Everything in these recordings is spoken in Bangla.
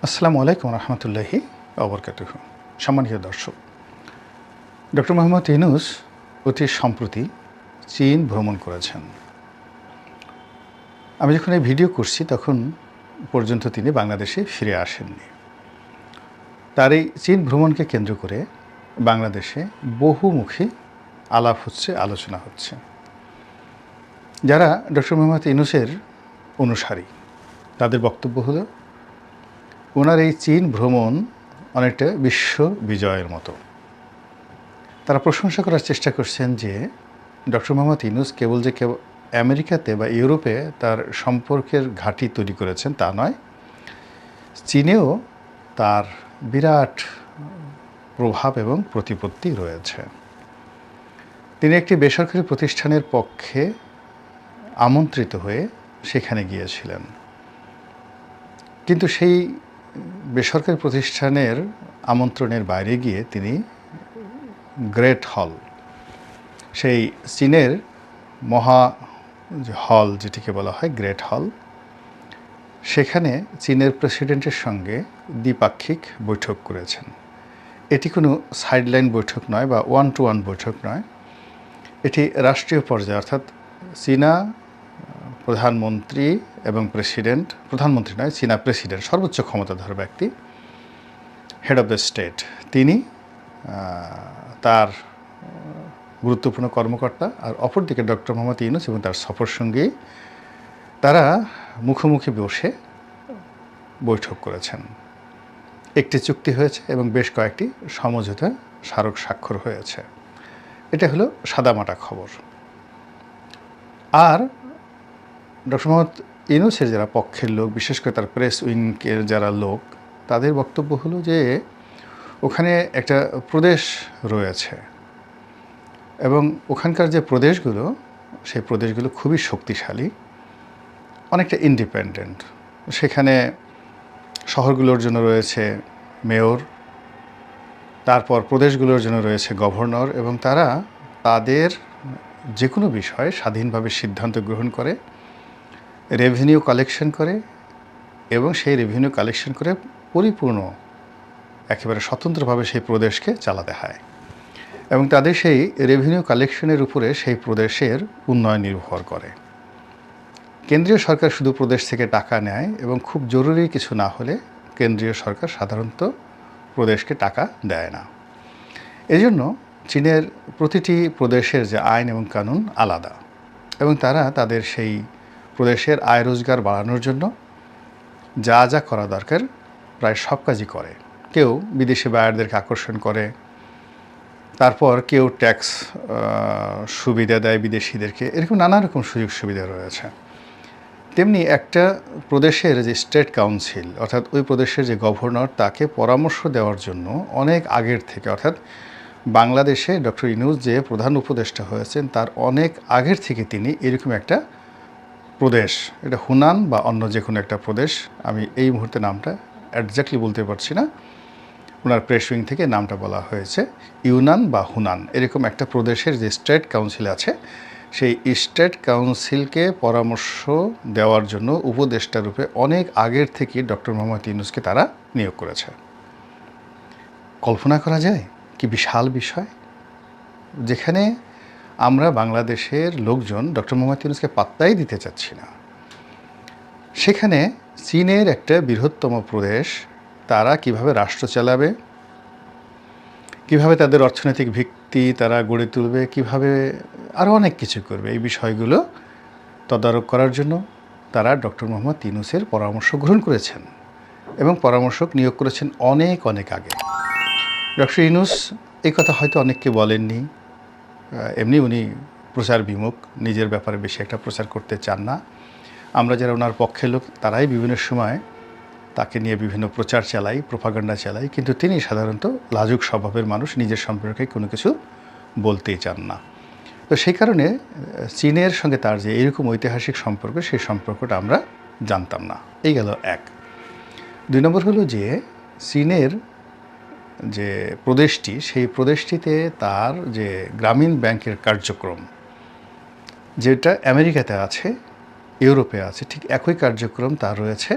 আসসালামু আলাইকুম রহমতুল্লাহি ওবরকাতুহু। সম্মানিত দর্শক, ডক্টর মোহাম্মদ ইউনূস অতি সম্প্রতি চীন ভ্রমণ করেছেন। আমি যখন এই ভিডিও করছি তখন পর্যন্ত তিনি বাংলাদেশে ফিরে আসেননি। তার এই চীন ভ্রমণকে কেন্দ্র করে বাংলাদেশে বহুমুখী আলাপ হচ্ছে, আলোচনা হচ্ছে। যারা ডক্টর মোহাম্মদ ইউনূসের অনুসারী তাদের বক্তব্য হলো ওনার এই চীন ভ্রমণ অনেকটা বিশ্ব বিজয়ের মতো। তারা প্রশংসা করার চেষ্টা করছেন যে ডক্টর মোহাম্মদ ইউনূস কেবল আমেরিকাতে বা ইউরোপে তার সম্পর্কের ঘাঁটি তৈরি করেছেন তা নয়, চীনেও তার বিরাট প্রভাব এবং প্রতিপত্তি রয়েছে। তিনি একটি বেসরকারি প্রতিষ্ঠানের পক্ষে আমন্ত্রিত হয়ে সেখানে গিয়েছিলেন, কিন্তু সেই বেসরকারি প্রতিষ্ঠানের আমন্ত্রণের বাইরে গিয়ে তিনি গ্রেট হল, সেই চীনের মহা হল যেটিকে বলা হয় গ্রেট হল, সেখানে চীনের প্রেসিডেন্টের সঙ্গে দ্বিপাক্ষিক বৈঠক করেছেন। এটি কোনো সাইডলাইন বৈঠক নয় বা ওয়ান টু ওয়ান বৈঠক নয়, এটি রাষ্ট্রীয় পর্যায়ে, অর্থাৎ চীনা প্রধানমন্ত্রী এবং প্রেসিডেন্ট, প্রধানমন্ত্রী নয়, চীনা প্রেসিডেন্ট, সর্বোচ্চ ক্ষমতাধর ব্যক্তি, হেড অফ দ্য স্টেট, তিনি তার গুরুত্বপূর্ণ কর্মকর্তা, আর অপরদিকে ডক্টর মোহাম্মদ ইউনূস এবং তার সফরসঙ্গী, তারা মুখোমুখি বসে বৈঠক করেছেন। একটি চুক্তি হয়েছে এবং বেশ কয়েকটি সমঝোতা স্মারক স্বাক্ষর হয়েছে। এটা হলো সাদামাটা খবর। আর ডক্টর মোহাম্মদ ইউনূসের যারা পক্ষের লোক, বিশেষ করে তার প্রেস উইংয়ের যারা লোক, তাদের বক্তব্য হলো যে ওখানে একটা প্রদেশ রয়েছে এবং ওখানকার যে প্রদেশগুলো, সেই প্রদেশগুলো খুবই শক্তিশালী, অনেকটা ইন্ডিপেন্ডেন্ট। সেখানে শহরগুলোর জন্য রয়েছে মেয়র, তারপর প্রদেশগুলোর জন্য রয়েছে গভর্নর, এবং তারা তাদের যে কোনো বিষয়ে স্বাধীনভাবে সিদ্ধান্ত গ্রহণ করে, রেভিনিউ কালেকশন করে, এবং সেই রেভিনিউ কালেকশন করে পরিপূর্ণ একেবারে স্বতন্ত্রভাবে সেই প্রদেশকে চালাতে হয়, এবং তাদের সেই রেভিনিউ কালেকশনের উপরে সেই প্রদেশের উন্নয়ন নির্ভর করে। কেন্দ্রীয় সরকার শুধু প্রদেশ থেকে টাকা নেয় এবং খুব জরুরি কিছু না হলে কেন্দ্রীয় সরকার সাধারণত প্রদেশকে টাকা দেয় না। এজন্য চীনের প্রতিটি প্রদেশের যে আইন এবং কানুন আলাদা, এবং তারা তাদের সেই প্রদেশের আয় রোজগার বাড়ানোর জন্য যা যা করা দরকার প্রায় সব কাজই করে। কেউ বিদেশি বায়ারদেরকে আকর্ষণ করে, তারপর কেউ ট্যাক্স সুবিধা দেয় বিদেশিদেরকে, এরকম নানা রকম সুযোগ সুবিধা রয়েছে। তেমনি একটা প্রদেশের যে স্টেট কাউন্সিল, অর্থাৎ ওই প্রদেশের যে গভর্নর, তাকে পরামর্শ দেওয়ার জন্য অনেক আগের থেকে, অর্থাৎ বাংলাদেশে ডক্টর ইউনূস যে প্রধান উপদেষ্টা হয়েছেন তার অনেক আগের থেকে তিনি এরকম একটা প্রদেশ, এটা হুনান বা অন্য যে কোনো একটা প্রদেশ, আমি এই মুহূর্তে নামটা একজ্যাক্টলি বলতে পারছি না, ওনার প্রেস উইং থেকে নামটা বলা হয়েছে ইউনান বা হুনান, এরকম একটা প্রদেশের যে স্টেট কাউন্সিল আছে, সেই স্টেট কাউন্সিলকে পরামর্শ দেওয়ার জন্য উপদেষ্টা রূপে অনেক আগের থেকে ডক্টর মোহাম্মদ ইউনূসকে তারা নিয়োগ করেছে। কল্পনা করা যায় কি বিশাল বিষয়, যেখানে আমরা বাংলাদেশের লোকজন ডক্টর মোহাম্মদ ইউনূসকে পাত্তাই দিতে চাচ্ছি না, সেখানে চীনের একটা বৃহত্তম প্রদেশ, তারা কিভাবে রাষ্ট্র চালাবে, কিভাবে তাদের অর্থনৈতিক ভিত্তি তারা গড়ে তুলবে, কিভাবে আরও অনেক কিছু করবে, এই বিষয়গুলো তদারক করার জন্য তারা ডক্টর মোহাম্মদ ইউনূসের পরামর্শ গ্রহণ করেছেন এবং পরামর্শক নিয়োগ করেছেন অনেক অনেক আগে। ডক্টর ইউনূস এই কথা হয়তো অনেককে বলেননি, এমনি উনি প্রচার বিমুখ, নিজের ব্যাপারে বেশি একটা প্রচার করতে চান না। আমরা যারা ওনার পক্ষের লোক তারাই বিভিন্ন সময় তাকে নিয়ে বিভিন্ন প্রচার চালাই, প্রোপাগান্ডা চালাই, কিন্তু তিনি সাধারণত লাজুক স্বভাবের মানুষ, নিজের সম্পর্কে কোনো কিছু বলতেই চান না। তো সেই কারণে চীনের সঙ্গে তার যে এরকম ঐতিহাসিক সম্পর্ক, সেই সম্পর্কটা আমরা জানতাম না। এই গেল এক। 2 নম্বর হলো যে চীনের যে প্রদেশটি, সেই প্রদেশটিতে তার যে গ্রামীণ ব্যাংকের কার্যক্রম, যেটা আমেরিকাতে আছে, ইউরোপে আছে, ঠিক একই কার্যক্রম তার রয়েছে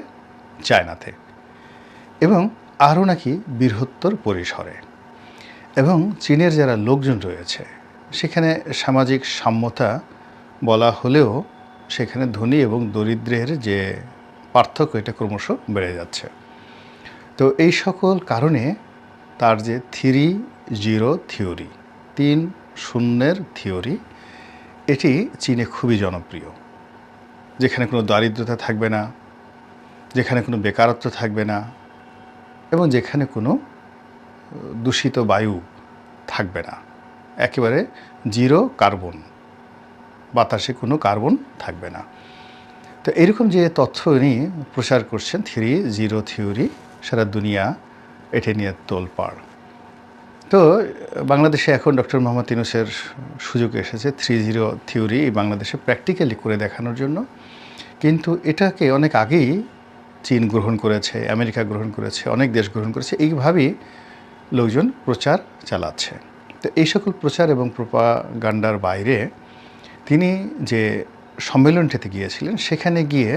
চায়নাতে। এবং আরও নাকি বৃহত্তর পরিসরে। এবং চীনের যারা লোকজন রয়েছে সেখানে সামাজিক সাম্যতা বলা হলেও সেখানে ধনী এবং দরিদ্রের যে পার্থক্য এটা ক্রমশ বেড়ে যাচ্ছে। তো এই সকল কারণে তার যে 3-0 থিওরি, 3-0 থিওরি, এটি চীনে খুবই জনপ্রিয়। যেখানে কোনো দারিদ্রতা থাকবে না, যেখানে কোনো বেকারত্ব থাকবে না, এবং যেখানে কোনো দূষিত বায়ু থাকবে না, একেবারে 0 কার্বন, বাতাসে কোনো কার্বন থাকবে না। তো এরকম যে তথ্য নিয়ে প্রচার করছেন 3-0 থিওরি, সারা দুনিয়া এটা নিয়ে তোলপাড়। তো বাংলাদেশে এখন ডক্টর মোহাম্মদ ইউনূসের সুযোগ এসেছে 3-0 থিওরি বাংলাদেশে প্র্যাকটিক্যালি করে দেখানোর জন্য। কিন্তু এটাকে অনেক আগেই চীন গ্রহণ করেছে, আমেরিকা গ্রহণ করেছে, অনেক দেশ গ্রহণ করেছে, এইভাবেই লোকজন প্রচার চালাচ্ছে। তো এই সকল প্রচার এবং প্রোপাগান্ডার বাইরে তিনি যে সম্মেলনটিতে গিয়েছিলেন সেখানে গিয়ে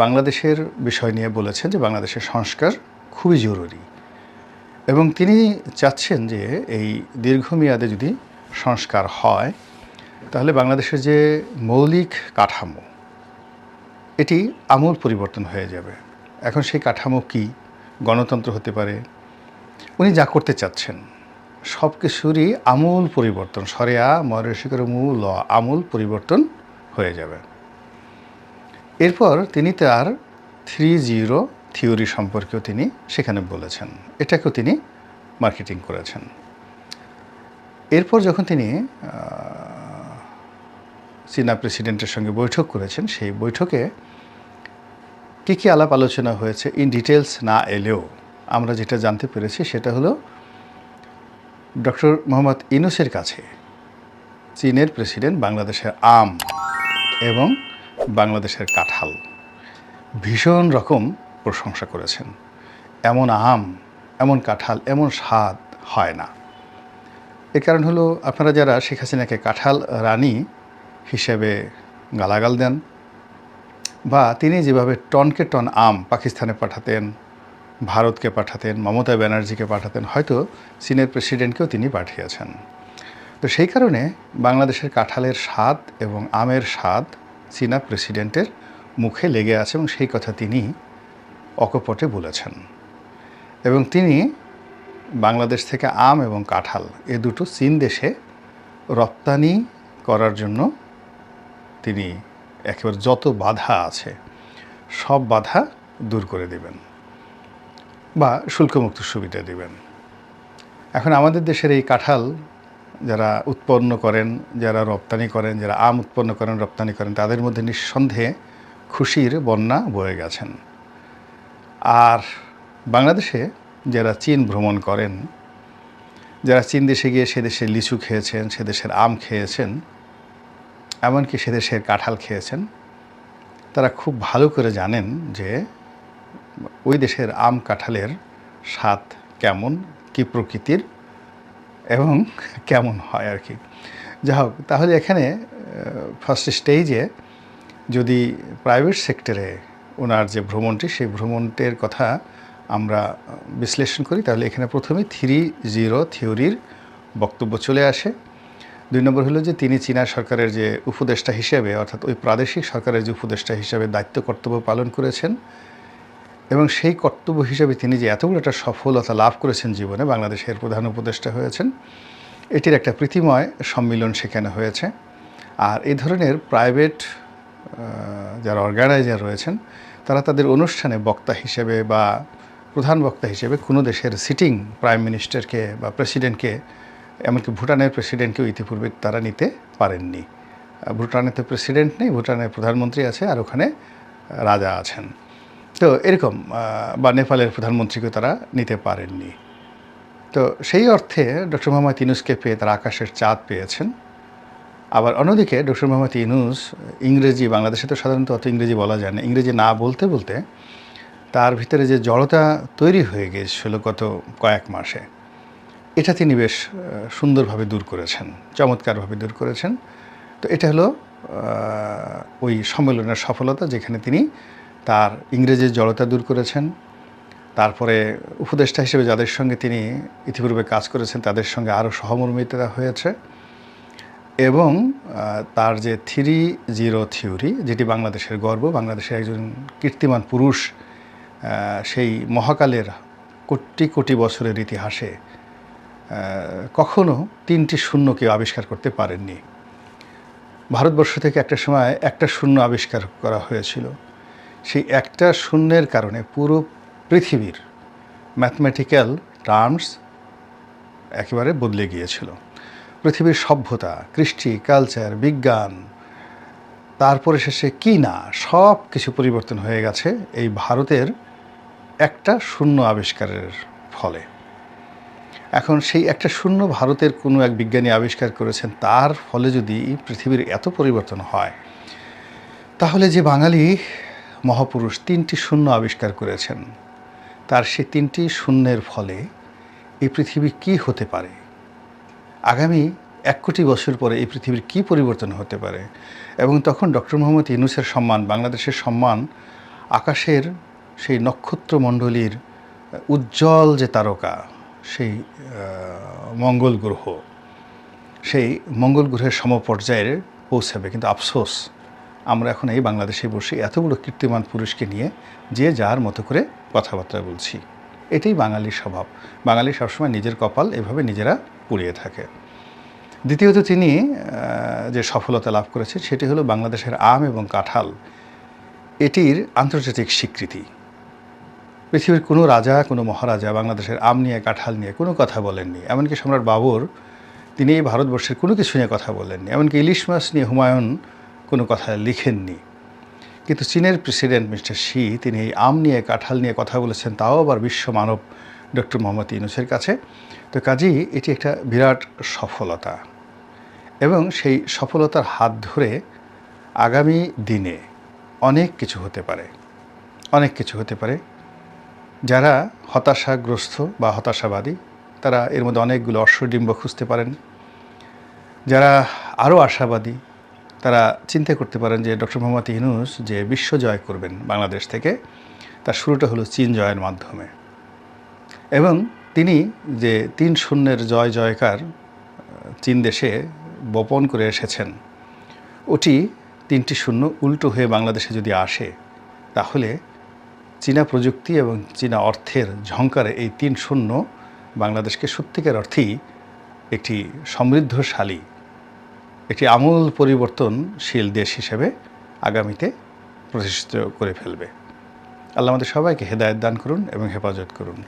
বাংলাদেশের বিষয় নিয়ে বলেছেন যে বাংলাদেশের সংস্কার খুবই জরুরি, এবং তিনি চাচ্ছেন যে এই দীর্ঘমেয়াদে যদি সংস্কার হয় তাহলে বাংলাদেশের যে মৌলিক কাঠামো এটি আমূল পরিবর্তন হয়ে যাবে। এখন সেই কাঠামো কি? গণতন্ত্র হতে পারে। উনি যা করতে চাচ্ছেন সব কিছুরই আমূল পরিবর্তন, সরেয়া মরেশিকের মূল আমূল পরিবর্তন হয়ে যাবে। এরপর তিনি তার 3-0 থিওরি সম্পর্কেও তিনি সেখানে বলেছেন, এটাকেও তিনি মার্কেটিং করেছেন। এরপর যখন তিনি চীনা প্রেসিডেন্টের সঙ্গে বৈঠক করেছেন, সেই বৈঠকে কী কী আলাপ আলোচনা হয়েছে ইন ডিটেলস না এলেও আমরা যেটা জানতে পেরেছি সেটা হলো ডক্টর মোহাম্মদ ইউনূসের কাছে চীনের প্রেসিডেন্ট বাংলাদেশের আম এবং বাংলাদেশের কাঁঠাল ভীষণ রকম প্রশংসা করেছেন। এমন আম, এমন কাঁঠাল, এমন স্বাদ হয় না। এর কারণ হলো আপনারা যারা শেখ হাসিনাকে কাঁঠাল রানী হিসেবে গালাগাল দেন, বা তিনি যেভাবে টনকে টন আম পাকিস্তানে পাঠাতেন, ভারতকে পাঠাতেন, মমতা ব্যানার্জিকে পাঠাতেন, হয়তো চীনের প্রেসিডেন্টকেও তিনি পাঠিয়েছেন। তো সেই কারণে বাংলাদেশের কাঁঠালের স্বাদ এবং আমের স্বাদ চীনা প্রেসিডেন্টের মুখে লেগে আছে, এবং সেই কথা তিনি অকপটে বলেছেন। এবং তিনি বাংলাদেশ থেকে আম এবং কাঁঠাল এ দুটো চীন দেশে রপ্তানি করার জন্য তিনি একেবারে যত বাধা আছে সব বাধা দূর করে দেবেন বা শুল্কমুক্ত সুবিধা দেবেন। এখন আমাদের দেশের এই কাঁঠাল যারা উৎপন্ন করেন, যারা রপ্তানি করেন, যারা আম উৎপন্ন করেন, রপ্তানি করেন, তাদের মধ্যে নিঃসন্দেহে খুশির বন্যা বয়ে গেছেন। আর বাংলাদেশে যারা চীন ভ্রমণ করেন, যারা চীন দেশে গিয়ে সে দেশে লিচু খেয়েছেন, সে দেশের আম খেয়েছেন, এমনকি সে দেশের কাঁঠাল খেয়েছেন, তারা খুব ভালো করে জানেন যে ওই দেশের আম কাঁঠালের স্বাদ কেমন, কী প্রকৃতির এবং কেমন হয় আর কি। যা হোক, তাহলে এখানে ফার্স্ট স্টেজে যদি প্রাইভেট সেক্টরে ওনার যে ভ্রমণটি, সেই ভ্রমণটির কথা আমরা বিশ্লেষণ করি, তাহলে এখানে প্রথমে 3-0 থিওরির বক্তব্য চলে আসে। 2 নম্বর হলো যে তিনি চীনা সরকারের যে উপদেষ্টা হিসেবে, অর্থাৎ ওই প্রাদেশিক সরকারের যে উপদেষ্টা হিসেবে দায়িত্ব কর্তব্য পালন করেছেন, এবং সেই কর্তব্য হিসেবে তিনি যে এত বড় একটা সফলতা লাভ করেছেন জীবনে, বাংলাদেশের প্রধান উপদেষ্টা হয়েছেন, এটির একটা প্রীতিময় সম্মিলন সেখানে হয়েছে। আর এই ধরনের প্রাইভেট যারা অর্গানাইজার রয়েছেন তারা তাদের অনুষ্ঠানে বক্তা হিসেবে বা প্রধান বক্তা হিসেবে কোনো দেশের সিটিং প্রাইম মিনিস্টারকে বা প্রেসিডেন্টকে, এমনকি ভুটানের প্রেসিডেন্টকেও ইতিপূর্বে তারা নিতে পারেননি। ভুটানে তো প্রেসিডেন্ট নেই, ভুটানের প্রধানমন্ত্রী আছে আর ওখানে রাজা আছেন। তো এরকম, বা নেপালের প্রধানমন্ত্রীকেও তারা নিতে পারেননি। তো সেই অর্থে ডক্টর মোহাম্মদ ইউনূসকে পেয়ে তারা আকাশের চাঁদ পেয়েছেন। আবার অন্যদিকে ডক্টর মোহাম্মদ ইউনূস ইংরেজি, বাংলাদেশে তো সাধারণত অত ইংরেজি বলা যায় না, ইংরেজি না বলতে বলতে তার ভিতরে যে জড়তা তৈরি হয়ে গিয়েছিল গত কয়েক মাসে, এটা তিনি বেশ সুন্দরভাবে দূর করেছেন, চমৎকারভাবে দূর করেছেন। তো এটা হলো ওই সম্মেলনের সফলতা, যেখানে তিনি তার ইংরেজির জড়তা দূর করেছেন, তারপরে উপদেষ্টা হিসেবে যাদের সঙ্গে তিনি ইতিপূর্বে কাজ করেছেন তাদের সঙ্গে আরও সহমর্মিতা হয়েছে এবং তার যে 3-0 থিওরি, যেটি বাংলাদেশের গর্ব, বাংলাদেশের একজন কীর্তিমান পুরুষ সেই মহাকালের কোটি কোটি বছরের ইতিহাসে কখনো 3টি শূন্য কেউ আবিষ্কার করতে পারেননি। ভারতবর্ষ থেকে একটা সময় একটা শূন্য আবিষ্কার করা হয়েছিল। সেই একটা শূন্যের কারণে পুরো পৃথিবীর ম্যাথমেটিক্যাল টার্মস একেবারে বদলে গিয়েছিল। পৃথিবীর সভ্যতা, কৃষ্টি, কালচার, বিজ্ঞান, তারপরে শেষে কি না সব কিছু পরিবর্তন হয়ে গেছে এই ভারতের একটা শূন্য আবিষ্কারের ফলে। এখন সেই একটা শূন্য ভারতের কোনো এক বিজ্ঞানী আবিষ্কার করেছেন, তার ফলে যদি পৃথিবীর এত পরিবর্তন হয়, তাহলে যে বাঙালি মহাপুরুষ 3টি শূন্য আবিষ্কার করেছেন, তার সেই 3টি শূন্যের ফলে এই পৃথিবী কি হতে পারে, আগামী 1 কোটি বছর পরে এই পৃথিবীর কি পরিবর্তন হতে পারে, এবং তখন ডক্টর মোহাম্মদ ইউনূসের সম্মান, বাংলাদেশের সম্মান আকাশের সেই নক্ষত্রমণ্ডলীর উজ্জ্বল যে তারকা, সেই মঙ্গল গ্রহ, সেই মঙ্গল গ্রহের সমপর্যায়ে পৌঁছাবে। কিন্তু আফসোস, আমরা এখন এই বাংলাদেশে বসে এত বড় কীর্তিমান পুরুষকে নিয়ে যে যার মতো করে কথাবার্তা বলছি। এটাই বাঙালির স্বভাব। বাঙালি সবসময় নিজের কপাল এভাবে নিজেরা পুড়িয়ে থাকে। দ্বিতীয়ত, তিনি যে সফলতা লাভ করেছে সেটি হলো বাংলাদেশের আম এবং কাঁঠাল এটির আন্তর্জাতিক স্বীকৃতি। পৃথিবীর কোনো রাজা, কোনো মহারাজা বাংলাদেশের আম নিয়ে, কাঁঠাল নিয়ে কোনো কথা বলেননি। এমনকি সম্রাট বাবর, তিনি এই ভারতবর্ষের কোনো কিছু নিয়ে কথা বলেননি। এমনকি ইলিশ মাছ নিয়ে হুমায়ুন কোনো কথা লিখেননি। কিন্তু চীনের প্রেসিডেন্ট মিস্টার শি, তিনি এই আম নিয়ে, কাঁঠাল নিয়ে কথা বলেছেন, তাও আবার বিশ্ব মানব ডক্টর মোহাম্মদ ইউনূসের কাছে। তো কাজেই এটি একটা বিরাট সফলতা, এবং সেই সফলতার হাত ধরে আগামী দিনে অনেক কিছু হতে পারে, অনেক কিছু হতে পারে। যারা হতাশাগ্রস্ত বা হতাশাবাদী, তারা এর মধ্যে অনেকগুলো অশ্বডিম্ব খুঁজতে পারেন। যারা আরও আশাবাদী, তারা চিন্তা করতে পারেন যে ডক্টর মোহাম্মদ ইউনূস যে বিশ্ব জয় করবেন বাংলাদেশ থেকে, তার শুরুটা হলো চীন জয়ের মাধ্যমে। এবং তিনি যে 3 শূন্যের জয় জয়কার চীন দেশে বপন করে এসেছেন, ওটি 3টি শূন্য উল্টো হয়ে বাংলাদেশে যদি আসে, তাহলে চীনা প্রযুক্তি এবং চীনা অর্থের ঝংকারে এই 3 শূন্য বাংলাদেশকে সত্যিকার অর্থেই একটি সমৃদ্ধশালী, একটি আমূল পরিবর্তনশীল দেশ হিসেবে আগামীতে প্রতিষ্ঠিত করে ফেলবে। আল্লাহ আমাদের সবাইকে হেদায়েত দান করুন এবং হেফাজত করুন।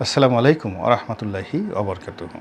আসসালামু আলাইকুম ওয়া রাহমাতুল্লাহি ওয়া বারাকাতুহু।